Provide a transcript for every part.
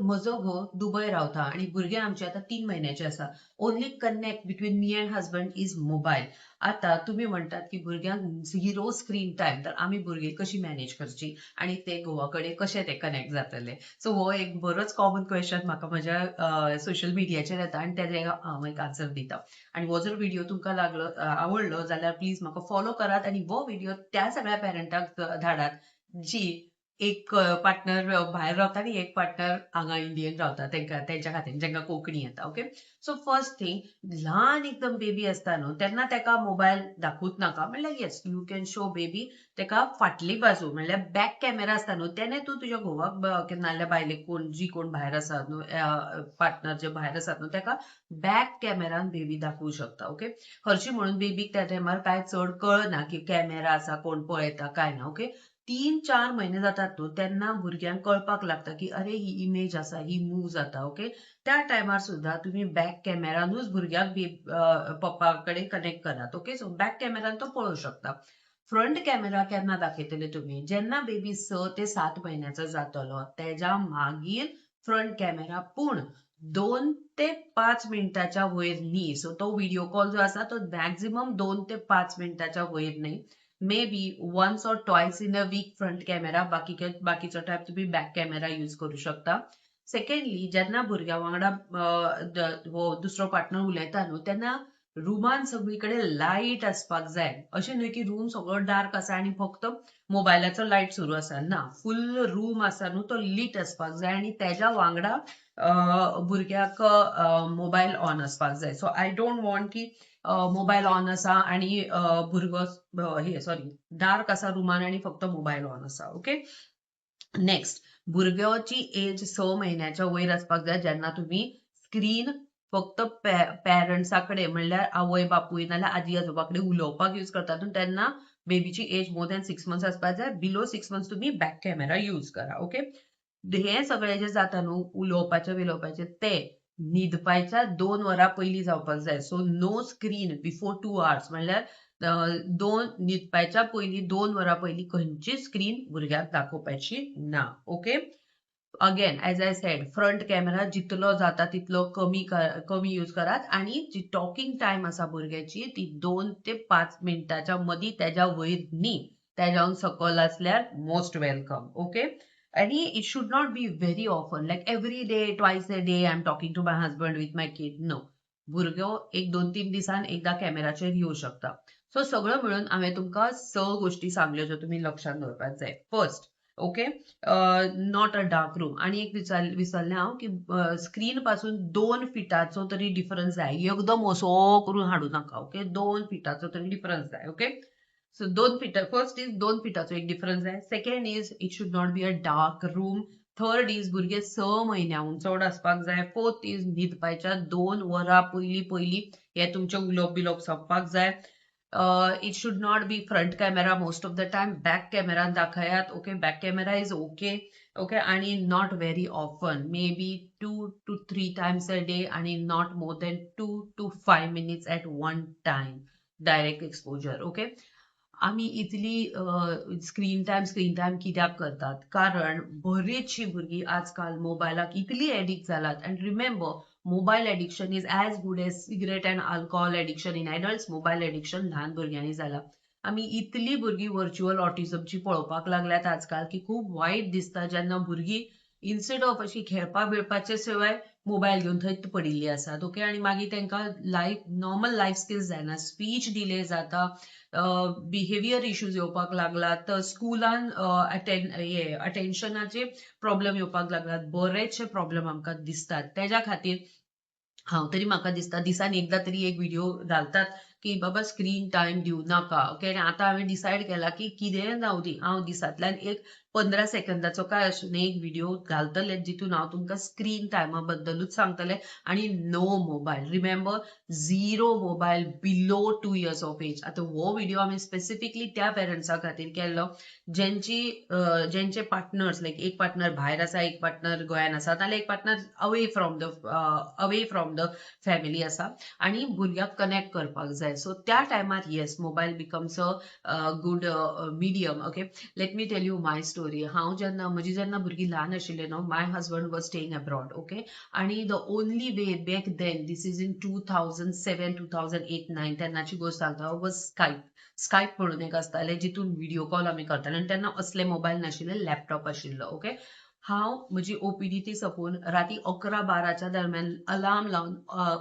म्हजो घो दुबय रावता आणि भुरगे आमचे आता 3 महिन्याचे आसा. Only connect between me and husband is mobile. आता तुम्ही म्हणतात की भुरग्यांक झिरो स्क्रीन टाइम, तर आम्ही भुरगे कशी मॅनेज करची आणि ते घोवाकडे कशे ते कनेक्ट जातले. सो हो एक बरोच कॉमन क्वेश्चन म्हाका म्हज्या सोशल मिडियाचेर येता आणि तेजे हांव एक आन्सर दिता. आणि हो जर व्हिडिओ तुमकां आवडलो जाल्यार प्लीज म्हाका फॉलो करात आणि हो व्हिडिओ त्या सगळ्या पेरंटाक धाडात जी एक पार्टनर भायर रावता आणि एक पार्टनर हांगा इंडियन रावता तेंच्या खातीर जेंका कोंकणी येता. ओके. सो फर्स्ट थिंग, ल्हान एकदम बेबी असता न्हू तेन्ना तेका मोबायल दाखवूच नाका. म्हणल्यार yes you can show baby तेका फाटली बाजू म्हणल्यार बॅक कॅमेरा असता न्हू तेणे तूं तुज्या घोवाक नाल्यार बायलेक कोण भायर आसात न्हू पार्टनर जे भायर आसात न्हू तेका बॅक कॅमेरान बेबी दाखवू शकता. ओके. हरशी म्हणून बेबीक त्या टायमार काय चड कळना की कॅमेरा आसा कोण पळयता काय ना. ओके. 3-4 महिने जातात न्हू तेन्ना भुरग्यांक कळपाक लागता की अरे ही इमेज आसा ही मूव जाता. ओके. त्या टायमार सुद्धा तुम्ही बॅक कॅमेरानूच भुरग्याक पप्पा कडेन कनेक्ट करात. ओके. सो बॅक कॅमेरान तो पळोवंक शकता. फ्रंट कॅमेरा केन्ना दाखयतले तुम्ही जेन्ना बेबी 6 ते 7 महिन्याचो जातलो तेच्या मागीर फ्रंट कॅमेरा, पूण 2 ते 5 मिनिटाच्या वयर न्ही. सो तो व्हिडिओ कॉल जो आसा तो मॅक्झिमम 2 ते 5 मिनिटाच्या वयर न्ही. Maybe once or twice in a week front camera, बाकीचो टायम तुम्ही बॅक कॅमेरा यूज करू शकता. सेकंडली जेन्ना भुरग्या वांगडा दुसरो पार्टनर उलयता न्हू तेन्ना रुमान सगळीकडे लाईट असपाक जाय. अशें न्हय की रूम सगळो डार्क आसा आणि फक्त मोबायलाचो लाईट सुरू आसा ना. फुल रूम आसा न्हू तो लीट असपाक जाय आणि तेज्या वांगडा भुरग्याक मोबायल ऑन असपाक जाय. सो आय डोंट वॉन्ट की मोबाईल ऑन आसा आणि भुरगो डार्क आसा रुमान आणि फक्त मोबाईल ऑन आसा. ओके. नेक्स्ट, भुरग्याची एज 6 महिन्याच्या वयर असपाक जाय जेन्ना तुम्ही स्क्रीन फक्त पॅरंट्साकडे म्हणल्यार आवय बापूय नाल्यार आजी आजोबाकडे उलोवपाक यूज करतात तेन्ना बेबीची एज मोर दॅन 6 मंथ्स असपाक जाय. बिलो 6 मंथ्स तुम्ही बॅक कॅमेरा यूज करा. ओके. हे सगळे जे जाता न्हू उलोवपाचे ते न्हिदपाच्या 2 वरां पयलीं जावपाक जाय. So no screen before 2 hours म्हणल्यार न्हिदपाच्या पयलीं 2 वरां पयलीं खंयचीच स्क्रीन भुरग्याक दाखोवपाची ना. Okay. Again as I said, front camera जितलो जाता तितलो कमी यूज करात आणि जी टॉकिंग टाइम आसा भुरग्याची ती 2 ते 5 मिनिटाच्या मदीं तेज्या वयर न्ही. तेज्याहून सकयल असल्यार मोस्ट वेलकम. ओके. आणि it should not be very often like every day twice a day I am talking to my husband with my kid. No. भुरगो एक 2-3 दिसान एकदा कॅमेराचेर येऊ शकता. सो सगळं मिळून हांवें तुमकां 6 गोष्टी सांगल्यो ज्यो तुमी लक्षात दवरपाक जाय. First, okay, not a dark room. आणि एक विसरलें हांव की स्क्रीन पासून 2 फिटाचो तरी डिफरन्स जाय. एकदम असो करून हाडू नाका. ओके. 2 फिटाचो तरी डिफरन्स जाय. ओके. सो 2 फिटा, फर्स्ट इज 2 फिटाचो एक डिफरन्स जाय. Second is it should not be a dark room. Third is भुरगे 6 म्हयन्याहून चड असपाक जाय. फोर्थ इज न्हिदपाच्या 2 वरां पयलीं हे तुमचे उलोवप बिलोवप सोंपपाक जाय. It should not be front camera most of the time. Back कॅमेरान दाखयात. Okay. Back camera is okay. Okay. आणि not very often. Maybe 2 to 3 times a day आणि not more than 2 to 5 minutes at one time. Direct exposure. Okay. आम्ही इतली screen time कित्याक करतात? कारण बरीचशी भुरगीं आजकाल मोबायलाक इतली एडिक्ट जालात. And remember, mobile addiction is as good as cigarette and alcohol addiction in adults. Mobile addiction ल्हान भुरग्यांनी जाला. आम्ही इतली भुरगीं व्हर्च्युअल ऑटिझमची पळोवपाक लागल्यात आजकाल की खूप वायट दिसता जेन्ना भुरगीं इन्स्टेड ऑफ अशी खेळपा बिळपाचे शिवाय मोबायल घेवन थंयच पडिल्ली आसात. ओके. आणि मागीर तांकां नॉर्मल लायफ स्किल्स जायना. स्पीच डिले जाता, बिहेवियर इश्यूज येवपाक लागलात, स्कुलान अटेन्शनाचे प्रॉब्लेम येवपाक लागलात. बरेचशे प्रॉब्लेम आमकां दिसतात. तेज्या खातीर हांव तरी म्हाका दिसता दिसान एकदा तरी एक व्हिडिओ घालतात की बाबा स्क्रीन टाइम दिवं नाका. ओके. आणि आतां हांवें डिसायड केला की कितेंय जावं दी, हांव दिसांतल्यान एक 15 सेकंदाचो काय आसूं एक व्हिडिओ घालतले जितून हांव तुमकां स्क्रीन टायमा बद्दलूच सांगतले आणि no mobile. Remember, zero mobile below 2 years of age. आतां हो व्हिडिओ हांवें स्पेसिफिकली त्या पेरंट्सा खातीर केल्लो ज्यांचे पार्टनर्स लाईक एक पार्टनर भायर आसा, एक पार्टनर गोंयान आसा, नाल्यार एक partner away from the family आसा आणि भुरग्याक कनेक्ट करपाक जाय. येस सो त्या टायमार yes mobile becomes a good medium okay let me tell you my story हांव जेन्ना म्हजी जेन्ना भुरगीं ल्हान आशिल्ले न्हू my husband was staying abroad okay आणि the only way back then this is in 2007 2008-9 तेन्नाची गोष्ट सांगता वॉज स्कायप म्हणून एक आसतालें जितून व्हिडिओ कॉल आमी करताले आनी तेन्ना असले मोबायल नाशिल्ले लॅपटॉप आशिल्लो ओके हांव म्हजी ओपीडी ती सोंपोवन राती 11-12च्या दरम्यान अलार्म लावन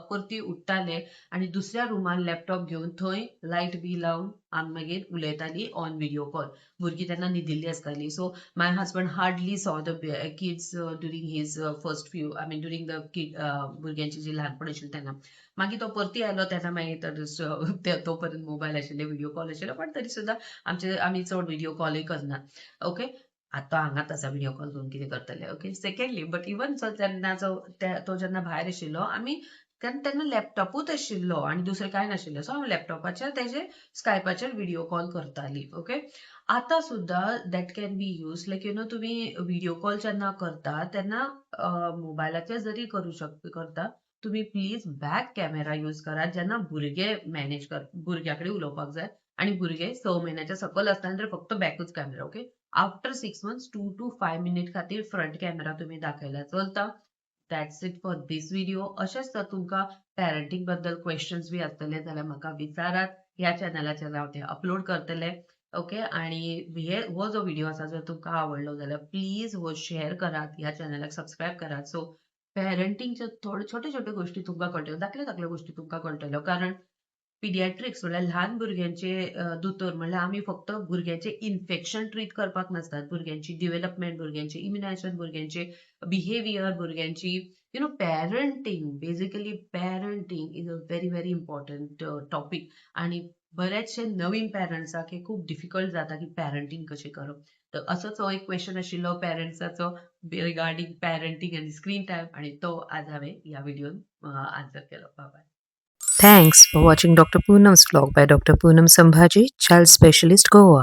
परती उठ्ठाले आणि दुसऱ्या रूमान लॅपटॉप घेवन थंय लायट बी लावन आमी मागीर उलयतालीं ऑन व्हिडिओ कॉल भुरगीं तेन्ना न्हिदिल्लीं आसतालीं so my husband hardly saw the kids during his first few I mean during the kid भुरग्यांची जी ल्हानपण आशिल्ली तेन्ना मागीर तो परती आयलो तेन्ना मागीर तोपर्यंत मोबायल आशिल्ले व्हिडिओ कॉल आशिल्लो पण तरी सुद्दां आमी चड व्हिडिओ कॉलूय करनात ओके आता हांगाच आसा व्हिडिओ कॉल करून कितें करतले ओके सेकंडली बट इवन तो जेन्ना भायर आशिल्लो आमी तेन्ना लॅपटॉपूच आशिल्लो आनी दुसरें कांय नाशिल्लें सो हांव लॅपटॉपाचेर तेजे स्कायपाचेर व्हिडिओ कॉल करताली ओके आतां सुद्दां that can be use like you know तुमी व्हिडिओ कॉल जेन्ना करता तेन्ना मोबायलाचेर जरी करता तुम्ही प्लीज बॅक कॅमेरा यूज करा जेन्ना भुरगे मॅनेज कर भुरग्या कडेन उलोवपाक जाय आणि भुरगे 6 म्हयन्याच्या सकयल आसतना फक्त बॅकूच camera okay after 6 months 2 to 5 minute खातीर फ्रंट कॅमेरा तुम्ही दाखयल्यार चलता that's it for this video अशेंच जर तुमकां पॅरंटिंग बद्दल क्वेश्चन्स बी आसतले जाल्यार म्हाका विचारात ह्या चॅनलाचेर हांव ते अपलोड करतले ओके आणि हो जो व्हिडिओ आसा जर तुमकां आवडलो जाल्यार प्लीज हो शेअर करात ह्या चॅनलाक सबस्क्राईब करात सो पॅरंटिंगच्या छोट्या छोट्या गोष्टी तुमकां कळटल्यो धाकल्यो गोष्टी तुमकां कळटल्यो कारण पिडियाट्रिक्स म्हणल्यार ल्हान भुरग्यांचे दोतोर म्हणल्यार आमी फक्त भुरग्यांचे इन्फेक्शन ट्रीट करपाक नासतात भुरग्यांची डेव्हलपमेंट भुरग्यांचे इम्युनायझेशन भुरग्यांचे बिहेवियर भुरग्यांची you know parenting basically parenting is a very very important topic आणि बरेचशे नवीन पॅरंट्साक हे खूप डिफिकल्ट जाता की पॅरंटिंग कशें करप तर असोच हो एक क्वेश्चन आशिल्लो पॅरंट्साचो रिगार्डिंग पॅरंटिंग आनी स्क्रीन टायम आणि तो आज हांवें ह्या व्हिडिओन आन्सर केलो bye Thanks for watching Dr. Poonam's vlog by Dr. Poonam Sambhaji, Child Specialist, Goa.